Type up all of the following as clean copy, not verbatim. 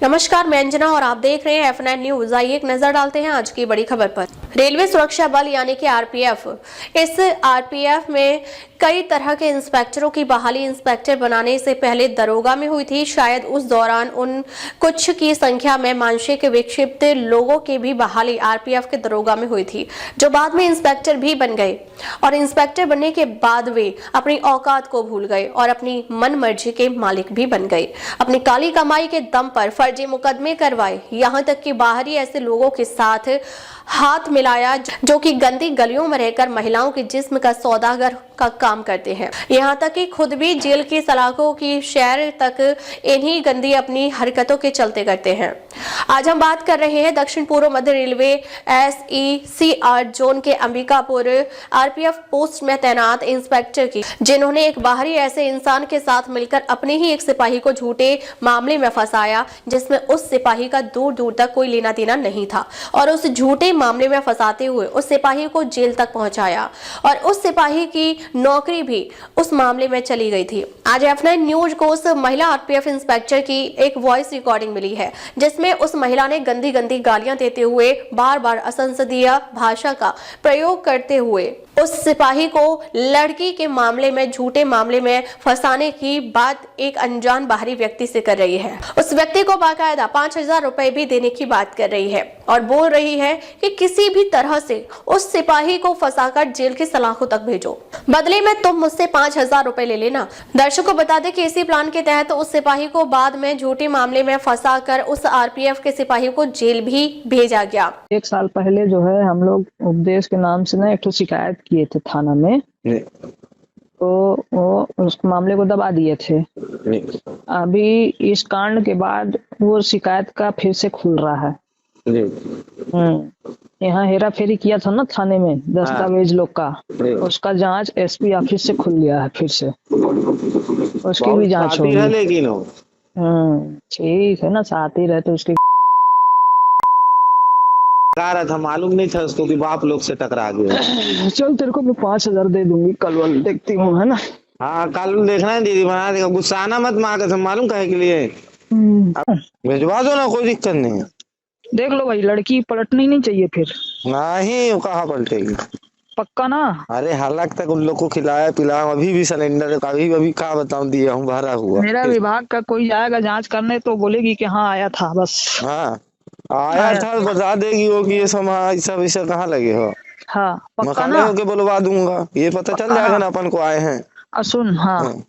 नमस्कार, मैं अंजना और आप देख रहे हैं F9 न्यूज। आइए एक नजर डालते हैं आज की बड़ी खबर पर। रेलवे सुरक्षा बल यानी कि आरपीएफ, इस आरपीएफ में कई तरह के इंस्पेक्टरों की बहाली इंस्पेक्टर बनाने से पहले दरोगा में हुई थी। शायद उस दौरान उन कुछ की संख्या में मानसिक विक्षिप्त लोगों की भी बहाली आरपीएफ के दरोगा में हुई थी, जो बाद में इंस्पेक्टर भी बन गए। और इंस्पेक्टर बनने के बाद वे अपनी औकात को भूल गए और अपनी मन मर्जी के मालिक भी बन गए। अपनी काली कमाई के दम पर फर्जी मुकदमे करवाए, यहाँ तक कि बाहरी ऐसे लोगों के साथ हाथ मिलाया जो कि गंदी गलियों में रहकर महिलाओं के जिस्म का सौदागर का काम करते हैं। यहाँ तक कि खुद भी जेल की सलाखों की सैर तक इन्हीं गंदी अपनी हरकतों के चलते करते हैं। आज हम बात कर रहे हैं दक्षिण पूर्व मध्य रेलवे SECR जोन के अंबिकापुर आरपीएफ पोस्ट में तैनात इंस्पेक्टर की, जिन्होंने एक बाहरी ऐसे इंसान के साथ मिलकर अपने ही एक सिपाही को झूठे मामले में फंसाया, जिसमें उस सिपाही का दूर दूर तक कोई लेना देना नहीं था, और उस झूठे मामले में फंसाते हुए उस सिपाही को जेल तक पहुंचाया और उस सिपाही की नौकरी भी उस मामले में चली गई थी। आज F9 न्यूज को उस महिला आरपीएफ इंस्पेक्टर की एक वॉइस रिकॉर्डिंग मिली है, जिसमें उस महिला ने गंदी गंदी गालियां देते हुए बार बार असंसदीय भाषा का प्रयोग करते हुए उस सिपाही को लड़की के मामले में झूठे मामले में फंसाने की बात एक अनजान बाहरी व्यक्ति से कर रही है। उस व्यक्ति को बाकायदा 5,000 रुपए भी देने की बात कर रही है और बोल रही है कि किसी भी तरह से उस सिपाही को फंसाकर जेल की सलाखों तक भेजो, बदले में तुम मुझसे 5,000 रुपए ले लेना। दर्शकों को बता दें कि इसी प्लान के तहत उस सिपाही को बाद में झूठे मामले में फंसाकर उस आरपीएफ के सिपाही को जेल भी भेजा गया। 1 साल पहले जो है हम लोग उपदेश के नाम से ना एक शिकायत किए थे थाना में, तो वो उस मामले को दबा दिए थे। अभी इस कांड के बाद वो शिकायत का फिर से खुल रहा है। यहाँ हेरा फेरी किया था ना थाने में दस्तावेज लोग का, उसका जांच एसपी ऑफिस से खुल लिया है फिर से, उसकी भी जांच होगी। लेकिन ठीक है ना, साथ ही रहते उसके रहा था, मालूम नहीं था उसको कि बाप लोग से टकरा गया। चल तेरे को मैं 5,000 दे दूंगी, कल वाल देखती हूँ, है ना। हाँ, कल देखना है, दीदी बना देगा। गुस्साना मत मार कर, मालूम कहे के लिए भिजवा दो ना, कोई दिक्कत नहीं है। देख लो भाई, लड़की पलटनी नहीं चाहिए फिर। नहीं, कहाँ पलटेगी, पक्का ना। अरे हालांकि तक उन लोग को खिलाया पिलाया, अभी भी सिलेंडर अभी क्या बताऊं दिया हूँ, भरा हुआ। मेरा विभाग का कोई आएगा जांच करने तो बोलेगी कि हाँ आया था, बस। हाँ आया था, बता देगी वो कि ये सब ऐसा कहाँ लगे हो। हाँ पक्का ना, के बुलवा दूंगा, ये पता चल जाएगा ना अपन को आए हैं। सुन, हाँ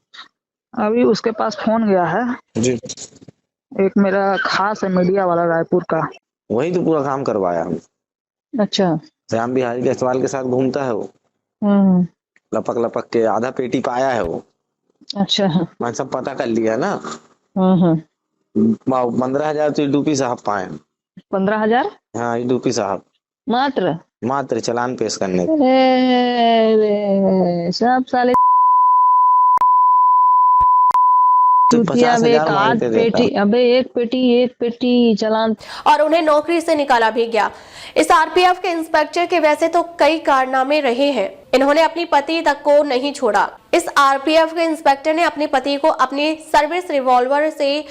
अभी उसके पास फोन गया है जी, एक मेरा खास है मीडिया वाला रायपुर का, वही तो पूरा काम करवाया हम। अच्छा, श्याम बिहारी जायसवाल के साथ घूमता है वो, लपक लपक के आधा पेटी पाया है वो। अच्छा, मैं सब पता कर लिया ना। 15,000 तो डूपी साहब पाए। 15,000? हाँ, डूपी साहब मात्र चालान पेश करने के। सब साले एक पेटी चालान, और उन्हें नौकरी से निकाला भी गया। इस आरपीएफ के इंस्पेक्टर के वैसे तो कई कारनामे रहे हैं, इन्होंने अपनी पति तक को नहीं छोड़ा। इस आरपीएफ के इंस्पेक्टर ने अपने पति को अपनी सर्विस रिवॉल्वर से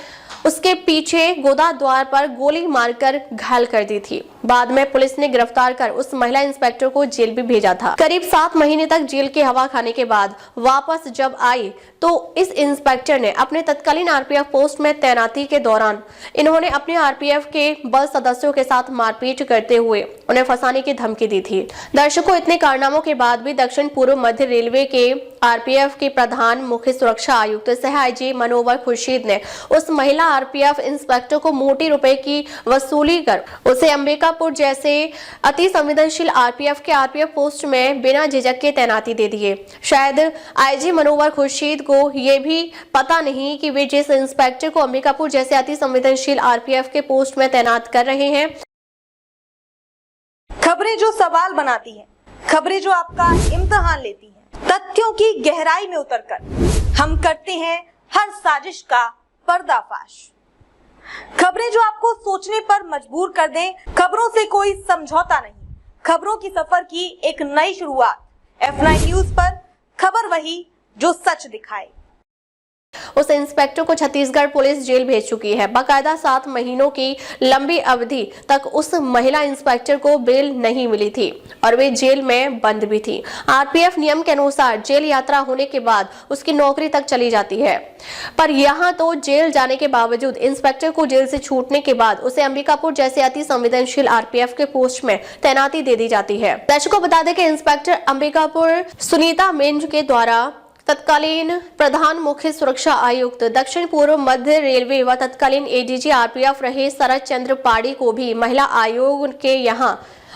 उसके पीछे गोदा द्वार पर गोली मारकर घायल कर दी थी। बाद में पुलिस ने गिरफ्तार कर उस महिला इंस्पेक्टर को जेल भी भेजा था। करीब 7 महीने तक जेल की हवा खाने के बाद वापस जब आई तो इस इंस्पेक्टर ने अपने तत्कालीन आरपीएफ पोस्ट में तैनाती के दौरान इन्होंने अपने आरपीएफ के बल सदस्यों के साथ मारपीट करते हुए उन्हें फंसाने की धमकी दी थी। दर्शकों, इतने कारनामों के बाद भी दक्षिण पूर्व मध्य रेलवे के आरपीएफ के प्रधान मुख्य सुरक्षा आयुक्त सह आईजी मनोवर खुर्शीद ने उस महिला आरपीएफ इंस्पेक्टर को मोटी रुपए की वसूली कर उसे अंबिकापुर जैसे अति संवेदनशील आरपीएफ पोस्ट में बिना झिझक के तैनाती दे दिए। शायद आईजी मनोवर खुर्शीद को ये भी पता नहीं कि वे जिस इंस्पेक्टर को अंबिकापुर जैसे अति संवेदनशील आरपीएफ के पोस्ट में तैनात कर रहे हैं। खबरें जो सवाल बनाती हैं, खबरें जो आपका इम्तिहान लेती हैं, तथ्यों की गहराई में उतरकर हम करते हैं हर साजिश का पर्दाफाश। खबरें जो आपको सोचने पर मजबूर कर दें, खबरों से कोई समझौता नहीं, खबरों की सफर की एक नई शुरुआत। F9 न्यूज पर खबर वही जो सच दिखाए। उस इंस्पेक्टर को छत्तीसगढ़ पुलिस जेल भेज चुकी है। बाकायदा 7 महीनों की लंबी अवधि तक उस महिला इंस्पेक्टर को बेल नहीं मिली थी और वे जेल में बंद भी थी। आरपीएफ नियम के अनुसार जेल यात्रा होने के बाद उसकी नौकरी तक चली जाती है, पर यहाँ तो जेल जाने के बावजूद इंस्पेक्टर को जेल से छूटने के बाद उसे अंबिकापुर जैसे अति संवेदनशील आरपीएफ के पोस्ट में तैनाती दे दी जाती है। दर्शकों को बता दें कि इंस्पेक्टर अंबिकापुर सुनीता मिंज के द्वारा तत्कालीन प्रधान मुख्य सुरक्षा आयुक्त दक्षिण पूर्व मध्य रेलवे व तत्कालीन एडीजी आरपीएफ रहे शरद चंद्र पाड़ी को भी महिला आयोग के यहाँ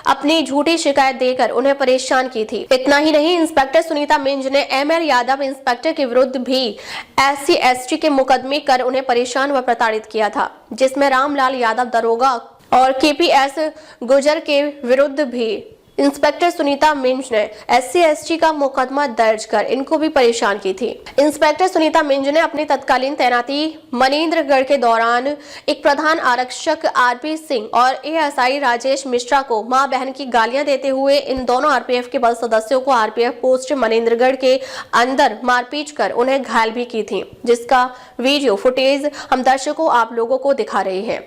अपनी झूठी शिकायत देकर उन्हें परेशान की थी। इतना ही नहीं, इंस्पेक्टर सुनीता मिंज ने एमएल यादव इंस्पेक्टर के विरुद्ध भी SC/ST के मुकदमे कर उन्हें परेशान व प्रताड़ित किया था, जिसमें रामलाल यादव दरोगा और KPS गुर्जर के विरुद्ध भी इंस्पेक्टर सुनीता मिंज ने SC/ST का मुकदमा दर्ज कर इनको भी परेशान की थी। इंस्पेक्टर सुनीता मिंज ने अपनी तत्कालीन तैनाती मनेंद्रगढ़ के दौरान एक प्रधान आरक्षक RP सिंह और ASI राजेश मिश्रा को मां बहन की गालियां देते हुए इन दोनों RPF के बल सदस्यों को RPF पोस्ट मनेंद्रगढ़ के अंदर मारपीट कर उन्हें घायल भी की थी, जिसका वीडियो फुटेज हम दर्शकों आप लोगों को दिखा रहे हैं।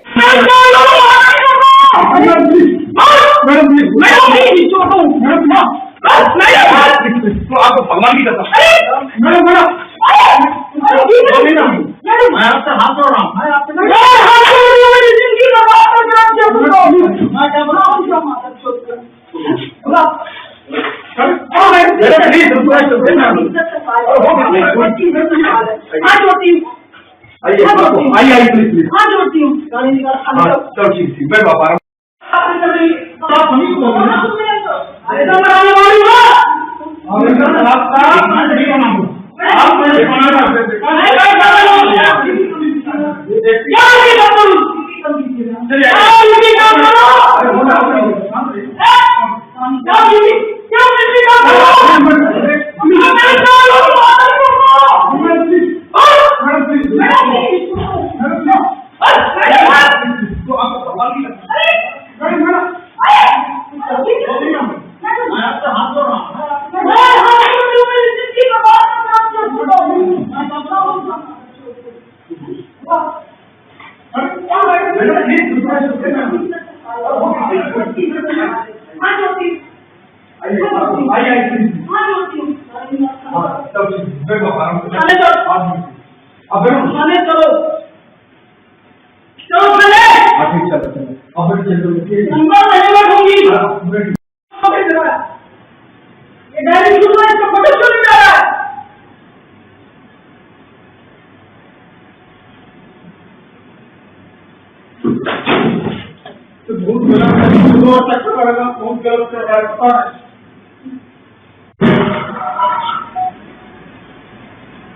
आपको भगवान की कसम मैं आपसे हाथ जोड़ रहा हूँ।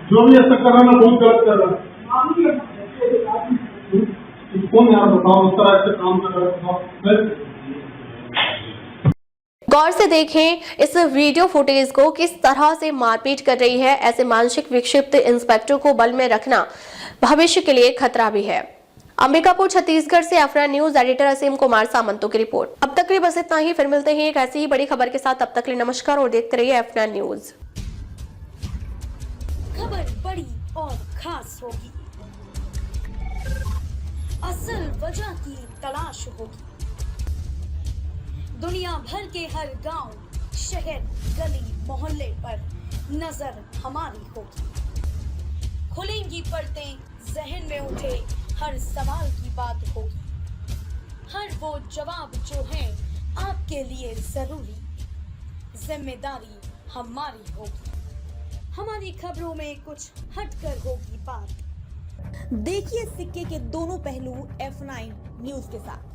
जो भी ऐसा कर रहा है बहुत गलत कर रहा है। कौन यार बताओ, इस तरह से काम कर रहा है। गौर से देखें इस वीडियो फुटेज को, किस तरह से मारपीट कर रही है। ऐसे मानसिक विक्षिप्त इंस्पेक्टर को बल में रखना भविष्य के लिए खतरा भी है। अंबिकापुर छत्तीसगढ़ से एफएनएन न्यूज एडिटर असीम कुमार सामंतों की रिपोर्ट। अब तक के लिए बस इतना ही, फिर मिलते हैं एक ऐसी ही बड़ी खबर के साथ। तब तक के लिए नमस्कार और देखते रहिए एफएनएन न्यूज। खबर बड़ी और खास होगी, असल वजह की तलाश होगी, दुनिया भर के हर गांव, शहर, गली, मोहल्ले पर नजर हमारी होगी। खुलेंगी पर्दें, जहन में उठे हर सवाल की बात होगी, हर वो जवाब जो है आपके लिए जरूरी, जिम्मेदारी हमारी होगी। हमारी खबरों में कुछ हटकर होगी बात। देखिए सिक्के के दोनों पहलू F9 न्यूज के साथ।